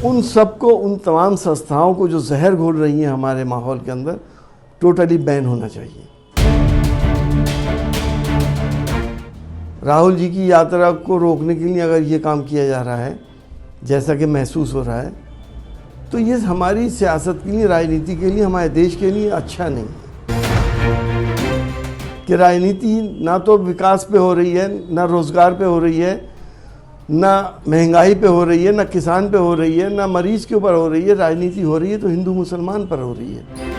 उन सबको, उन तमाम संस्थाओं को जो जहर घोल रही हैं हमारे माहौल के अंदर, टोटली बैन होना चाहिए। राहुल जी की यात्रा को रोकने के लिए अगर ये काम किया जा रहा है, जैसा कि महसूस हो रहा है, तो ये हमारी सियासत के लिए, राजनीति के लिए, हमारे देश के लिए अच्छा नहीं है। कि राजनीति ना तो विकास पे हो रही है, ना रोज़गार पे हो रही है, ना महंगाई पे हो रही है, ना किसान पे हो रही है, ना मरीज़ के ऊपर हो रही है। राजनीति हो रही है तो हिंदू मुसलमान पर हो रही है।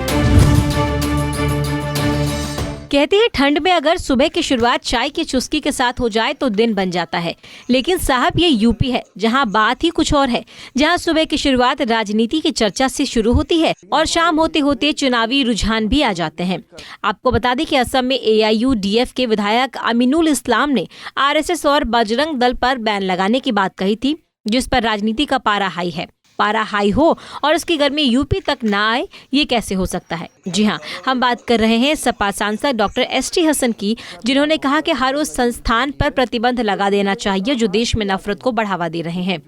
कहते हैं ठंड में अगर सुबह की शुरुआत चाय की चुस्की के साथ हो जाए तो दिन बन जाता है। लेकिन साहब ये यूपी है, जहां बात ही कुछ और है, जहां सुबह की शुरुआत राजनीति की चर्चा से शुरू होती है और शाम होते होते चुनावी रुझान भी आ जाते हैं। आपको बता दें कि असम में AIUDF के विधायक अमीनुल इस्लाम ने RSS और बजरंग दल पर बैन लगाने की बात कही थी, जिस पर राजनीति का पारा हाई है। पारा हाई हो और इसकी गर्मी यूपी तक ना आए, ये कैसे हो सकता है? जी हाँ, हम बात कर रहे हैं सपा सांसद डॉक्टर ST हसन की, जिन्होंने कहा कि हर उस संस्थान पर प्रतिबंध लगा देना चाहिए जो देश में नफरत को बढ़ावा दे रहे हैं।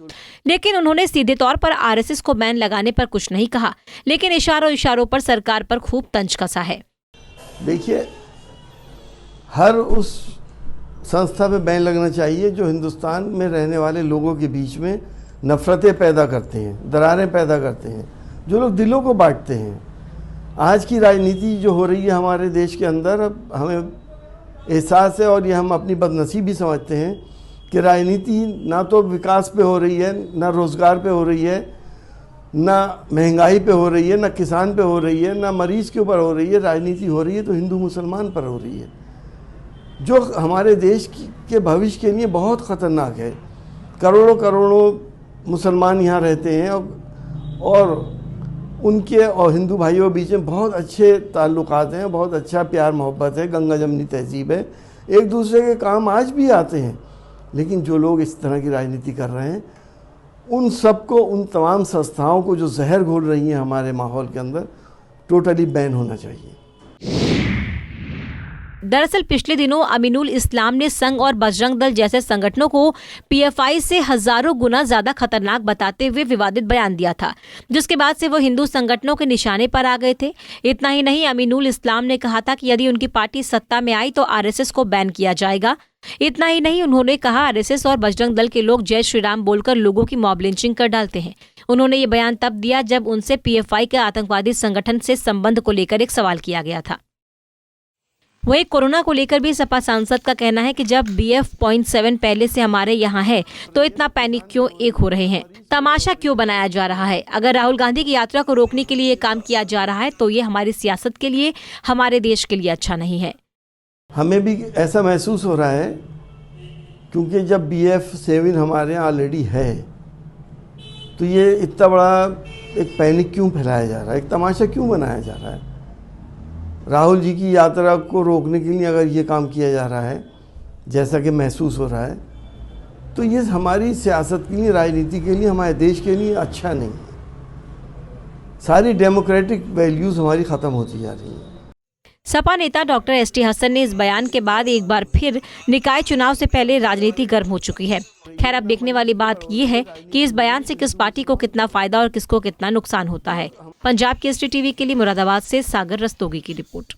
लेकिन उन्होंने सीधे तौर पर RSS को बैन लगाने पर कुछ नहीं कहा, लेकिन इशारों पर सरकार पर खूब तंज कसा है। देखिए, हर उस संस्था पे बैन लगना चाहिए जो हिंदुस्तान में रहने वाले लोगों के बीच में नफ़रतें पैदा करते हैं, दरारें पैदा करते हैं, जो लोग दिलों को बांटते हैं। आज की राजनीति जो हो रही है हमारे देश के अंदर, अब हमें एहसास है और ये हम अपनी बदनसीबी समझते हैं कि राजनीति ना तो विकास पे हो रही है, ना रोज़गार पे हो रही है, ना महंगाई पे हो रही है, ना किसान पे हो रही है, ना मरीज़ के ऊपर हो रही है। राजनीति हो रही है तो हिंदू मुसलमान पर हो रही है, जो हमारे देश के भविष्य के लिए बहुत ख़तरनाक है। करोड़ों करोड़ों मुसलमान यहाँ रहते हैं और उनके और हिंदू भाइयों के बीच में बहुत अच्छे ताल्लुकात हैं, बहुत अच्छा प्यार मोहब्बत है, गंगा जमनी तहजीब है, एक दूसरे के काम आज भी आते हैं। लेकिन जो लोग इस तरह की राजनीति कर रहे हैं, उन सबको, उन तमाम संस्थाओं को जो जहर घोल रही हैं हमारे माहौल के अंदर, टोटली बैन होना चाहिए। दरअसल पिछले दिनों अमीनुल इस्लाम ने संघ और बजरंग दल जैसे संगठनों को PFI से हजारों गुना ज्यादा खतरनाक बताते हुए विवादित बयान दिया था, जिसके बाद से वो हिंदू संगठनों के निशाने पर आ गए थे। इतना ही नहीं, अमीनुल इस्लाम ने कहा था कि यदि उनकी पार्टी सत्ता में आई तो RSS को बैन किया जाएगा। इतना ही नहीं, उन्होंने कहा RSS और बजरंग दल के लोग जय श्री राम बोलकर लोगों की मॉब लिंचिंग कर डालते हैं। उन्होंने ये बयान तब दिया जब उनसे PFI के आतंकवादी संगठन से संबंध को लेकर एक सवाल किया गया था। वहीं कोरोना को लेकर भी सपा सांसद का कहना है कि जब BF.7 पहले से हमारे यहाँ है तो इतना पैनिक क्यों एक हो रहे हैं, तमाशा क्यों बनाया जा रहा है? अगर राहुल गांधी की यात्रा को रोकने के लिए काम किया जा रहा है तो ये हमारी सियासत के लिए, हमारे देश के लिए अच्छा नहीं है। हमें भी ऐसा महसूस हो रहा है, क्योंकि जब BF.7 हमारे यहाँ ऑलरेडी है तो ये इतना बड़ा एक पैनिक क्यों फैलाया जा रहा है, एक तमाशा क्यों बनाया जा रहा है? राहुल जी की यात्रा को रोकने के लिए अगर ये काम किया जा रहा है, जैसा कि महसूस हो रहा है, तो ये हमारी सियासत के लिए, राजनीति के लिए, हमारे देश के लिए अच्छा नहीं है। सारी डेमोक्रेटिक वैल्यूज़ हमारी ख़त्म होती जा रही हैं। सपा नेता डॉक्टर ST हसन ने इस बयान के बाद एक बार फिर निकाय चुनाव से पहले राजनीति गर्म हो चुकी है। खैर, अब देखने वाली बात ये है कि इस बयान से किस पार्टी को कितना फायदा और किसको कितना नुकसान होता है। पंजाब केसरी टीवी के लिए मुरादाबाद से सागर रस्तोगी की रिपोर्ट।